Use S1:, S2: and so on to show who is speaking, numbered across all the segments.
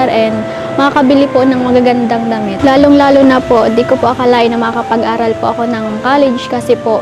S1: sweater and makakabili po ng magagandang damit. Lalong-lalo na po, di ko po akalain na makakapag-aral po ako ng college kasi po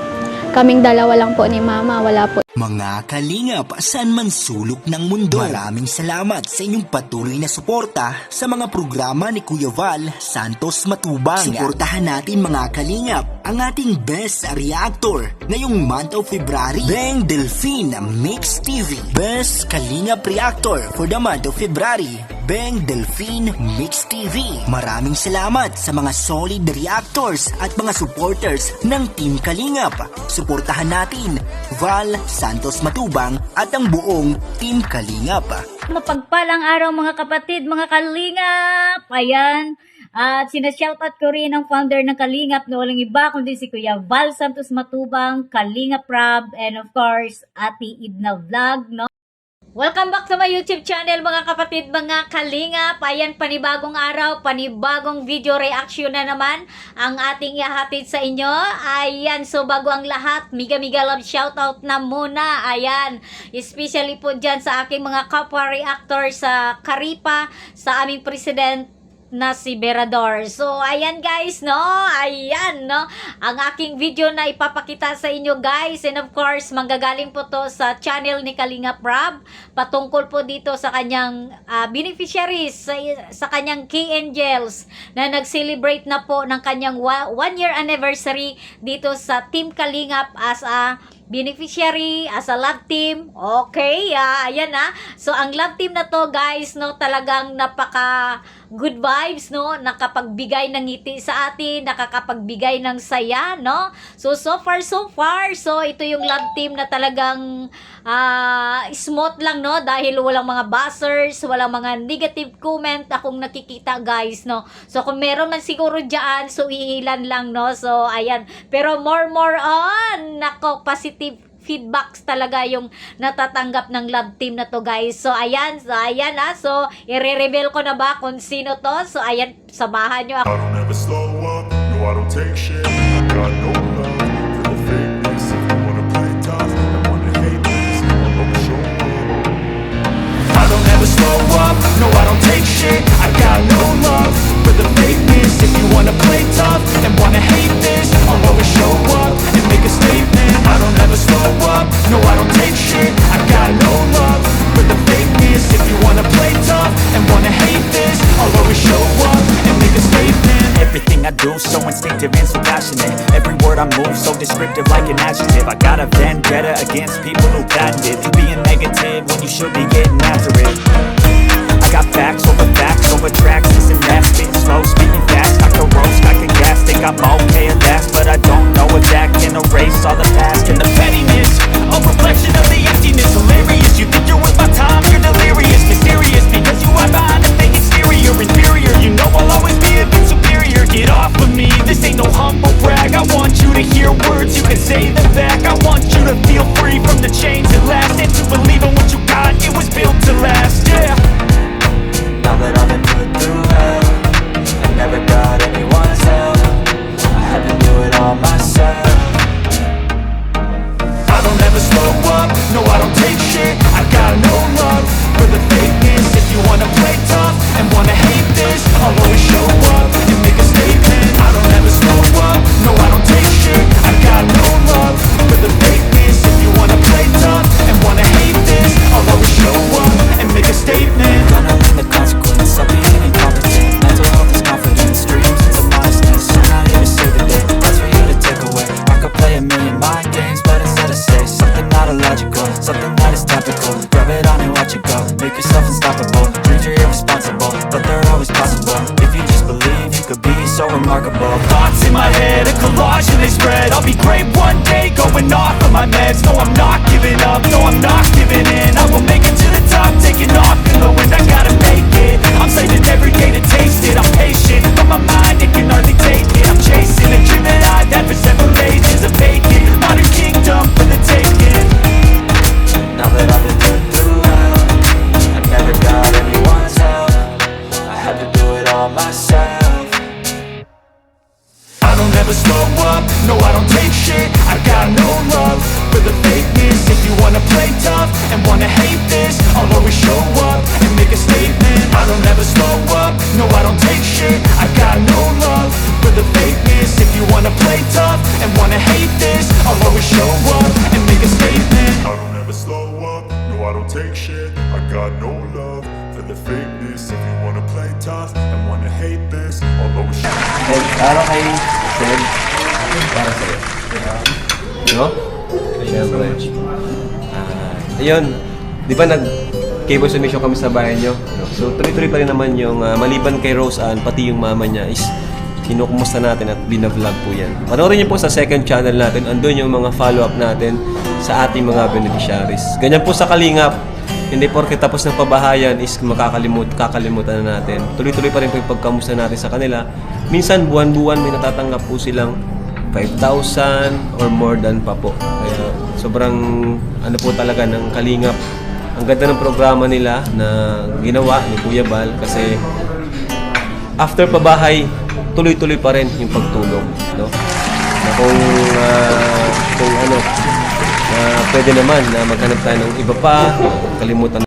S1: kaming dalawa lang po ni mama, wala po.
S2: Mga kalingap, saan man sulok ng mundo, maraming salamat sa inyong patuloy na suporta sa mga programa ni Kuya Val Santos Matubang. Suportahan natin mga kalingap ang ating best reactor ngayong month of February, Beng Delphine Mix TV. Best kalingap reactor for the month of February, Beng Delphine Mix TV. Maraming salamat sa mga solid reactors at mga supporters ng Team Kalingap. Suportahan natin Val Santos Matubang at ang buong Team Kalingap.
S3: Mapagpalang araw mga kapatid, mga Kalingap! Ayan, at sinashoutout ko rin ang founder ng Kalingap na walang iba kundi si Kuya Val Santos Matubang, Kalingap Rob, and of course, Ate Idna Vlog, no? Welcome back to my YouTube channel mga kapatid, mga Kalingap. Ayan, panibagong araw, panibagong video reaction na naman ang ating ihahatid sa inyo. Ayan, so bago ang lahat, miga love shoutout na muna. Ayan, especially po dyan sa aking mga kapwa reactor sa Karipa, sa aming president na si Berador. So, ayan guys, no? Ayan, no? Ang aking video na ipapakita sa inyo guys. And of course, manggagaling po to sa channel ni Kalingap Rob. Patungkol po dito sa kanyang beneficiaries, sa kanyang key angels na nag-celebrate na po ng kanyang 1 year anniversary dito sa Team Kalingap as a beneficiary, as a love team. Okay, ayan na. So, ang love team na to guys, no, talagang napaka good vibes, no, nakapagbigay ng ngiti sa atin, nakakapagbigay ng saya, no. So far, so ito yung love team na talagang smooth lang, no, dahil walang mga buzzers, walang mga negative comment akong nakikita guys, no. So kung meron man siguro dyan, so iilan lang, no. So ayan, pero more on, nako, positive feedbacks talaga yung natatanggap ng love team na to guys. So ayan, so i-reveal ko na ba kung sino to. So ayan, samahan nyo ako.
S4: I don't ever slow up, no I don't take shit. I got no love for the fakeness. If you wanna play tough and wanna hate this, I'll always show up. I don't ever slow up, no I don't take shit. I got no love for the fakeness. If you wanna play tough and wanna hate this, I'll always show up and make a statement. I don't ever slow up, no I don't take shit. I got no love for the fakeness. If you wanna play tough and wanna hate this, I'll always show up and make a statement.
S5: Everything I do so instinctive and so passionate. Every word I move so descriptive like an adjective. I got a vendetta against people who patented being negative when you should be getting after it. I got facts over tracks, listen fast, spitting slow, speaking fast, I can roast, I can gas, think I'm okay at last, but I don't know if that can erase all the past and the pettiness, a reflection of the emptiness, hilarious, you think you're worth my time, you're delirious, mysterious, because you are behind a fake exterior, inferior, you know I'll always be a bit superior, get off of me, this ain't no humble brag, I want you to hear words, you can say them back, I want you to feel free from the chains at last, and to believe in what you got, it was built to last, yeah.
S6: Now that I've been put through hell, I never got anyone's help, I had to do it all myself.
S4: I don't ever slow up, no I don't take shit. I got no love for the fakeness. If you wanna play tough and wanna hate this, I'll always show up and make a statement. I don't ever slow up, no I don't take shit. I got no love for the fakeness. If you wanna play tough and wanna hate this, I'll always show up and make a statement.
S6: Gonna learn the consequence of being incompetent. Mental health is confidence, dreams and some modestness. I'm not here to save the day, that's for you to take away. I could play a million mind games, but instead I say something not illogical, something that is topical. Grab it on and watch it go, make yourself unstoppable. Dreams are irresponsible, but they're always possible. If you just believe, you could be so remarkable.
S4: Thoughts in my head, a collage and they spread. I'll be great one day, going off of my meds. No, I'm not giving up, no, I'm not giving in. I will make it to the top, taking off in the wind. I gotta make it, I'm saving every day to taste it. I'm patient, but my mind, it can hardly take it. I'm chasing a dream that I've had for several ages. A vacant, modern kingdom for the taking.
S6: Now that I've been put through hell, I never got anyone's help, I had to do it all myself.
S4: I don't ever slow up, no I don't take shit. I got no love for the fakeness. If you wanna play tough and wanna hate this, I'll always show up and make a statement. I don't ever slow
S5: No, I don't take shit, I got no love for the fakeness. If you wanna play tough and wanna hate this, I'll always show up and make a statement.
S4: I don't ever slow up, no I don't take shit. I got no love for the fakeness. If you wanna play tough and wanna hate this, I'll always show up.
S7: And para kay Seb, para sa'yo. No? Siyempre. Ayun, di ba nag-cable submission kami sa bahay nyo? No? So tuloy-tuloy pa rin naman yung maliban kay Rose Ann, pati yung mama niya is kinukumusta natin at binavlog po yan. Panoorin niyo po sa second channel natin, andun yung mga follow-up natin sa ating mga beneficiaries. Ganyan po sa Kalingap, hindi porke tapos ng pabahayan is kakalimutan na natin. Tuloy-tuloy pa rin po yung pagkamusta natin sa kanila. Minsan buwan-buwan may natatanggap po silang 5,000 or more than pa po. Kaya sobrang ano po talaga ng Kalingap. Ang ganda ng programa nila na ginawa ni Kuya Bal kasi after pabahay, tuloy-tuloy pa rin yung pagtulong, no? Na kung pwede naman na maghanap tayo ng iba pa, kalimutan.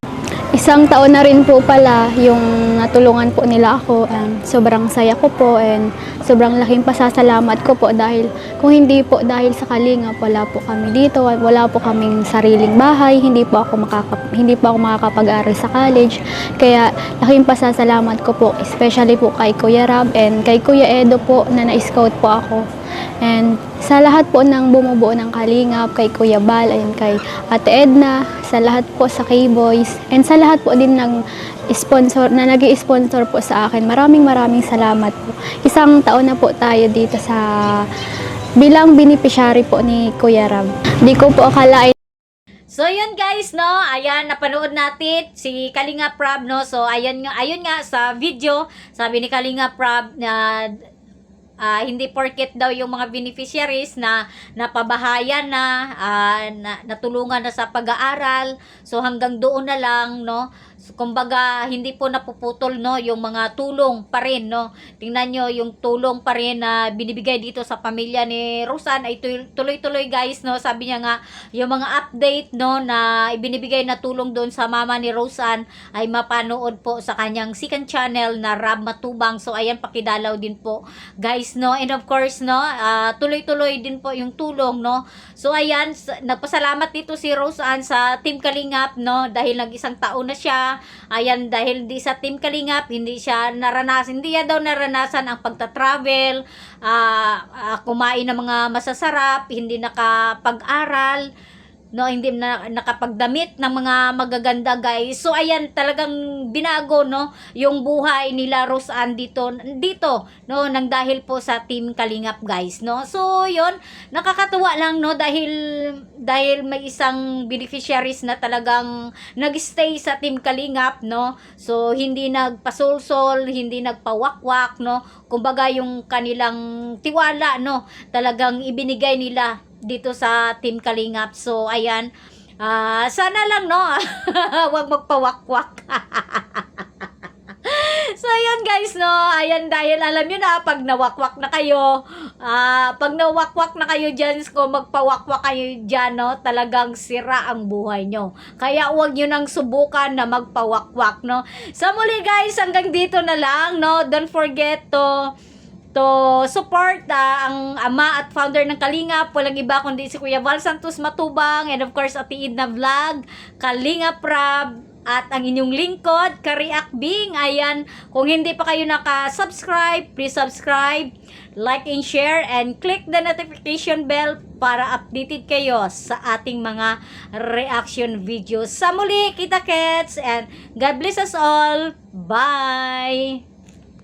S1: Isang taon na rin po pala yung natulungan po nila ako. Sobrang saya ko po and sobrang laking pasasalamat ko po dahil kung hindi po dahil sa Kalingap, wala po kami dito, wala po kaming sariling bahay, hindi po ako makakapag-aral sa college. Kaya laking pasasalamat ko po, especially po kay Kuya Rab and kay Kuya Edo po na na-scout po ako. And sa lahat po ng bumubuo ng Kalingap, kay Kuya Bal, ayun, kay Ate Edna, sa lahat po sa K-Boys, and sa lahat po din ng sponsor na nag-i-sponsor po sa akin. Maraming salamat po. Isang taon na po tayo dito sa bilang beneficiary po ni Kuya Rab. Di ko po akalain.
S3: So yun guys, no, ayan, napanood natin si Kalinga Prab, no, so ayun nga sa video, sabi ni Kalinga Prab na hindi porket daw yung mga beneficiaries na napabahayan na natulungan na sa pag-aaral, so hanggang doon na lang, no. So, kumbaga hindi po napuputol, no, yung mga tulong pa rin, no. Tingnan nyo yung tulong pa rin na binibigay dito sa pamilya ni Rosan ay tuloy-tuloy guys, no. Sabi niya nga yung mga update, no, na ibinibigay na tulong doon sa mama ni Rosan ay mapanood po sa kanyang second channel na Rab Matubang. So ayan, pakidalaw din po guys, no. And of course, no, tuloy-tuloy din po yung tulong, no. So ayan, nagpasalamat dito si Rosan sa Team Kalingap, no, dahil nag-isang taon na siya. Ayan, dahil di sa Team Kalingap, hindi niya daw naranasan ang pagta-travel, kumain ng mga masasarap, hindi nakapag-aral, no, hindi na nakapagdamit ng mga magaganda guys. So ayan, talagang binago, no, yung buhay nila Rosan dito no, nang dahil po sa Team Kalingap guys, no. So yun, nakakatuwa lang, no, dahil may isang beneficiaries na talagang nagstay sa Team Kalingap, no. So hindi nagpasolsol, hindi nagpawakwak, no. Kumbaga yung kanilang tiwala, no, talagang ibinigay nila dito sa Team Kalingap. So ayan, sana lang, no, wag magpawakwak. So ayan guys, no, ayan, dahil alam nyo na pag nawakwak na kayo, dyan, kung magpawakwak kayo dyan, no, talagang sira ang buhay nyo. Kaya huwag nyo nang subukan na magpawakwak, no. So muli guys, hanggang dito na lang, no. Don't forget to support ang ama at founder ng Kalingap, walang iba kundi si Kuya Val Santos Matubang, and of course Ate Edna Vlog, Kalinga Prab, at ang inyong lingkod, Kariak Bing. Ayan, kung hindi pa kayo naka-subscribe, please subscribe, like and share, and click the notification bell para updated kayo sa ating mga reaction videos. Sa muli, kita-kits, and God bless us all. Bye!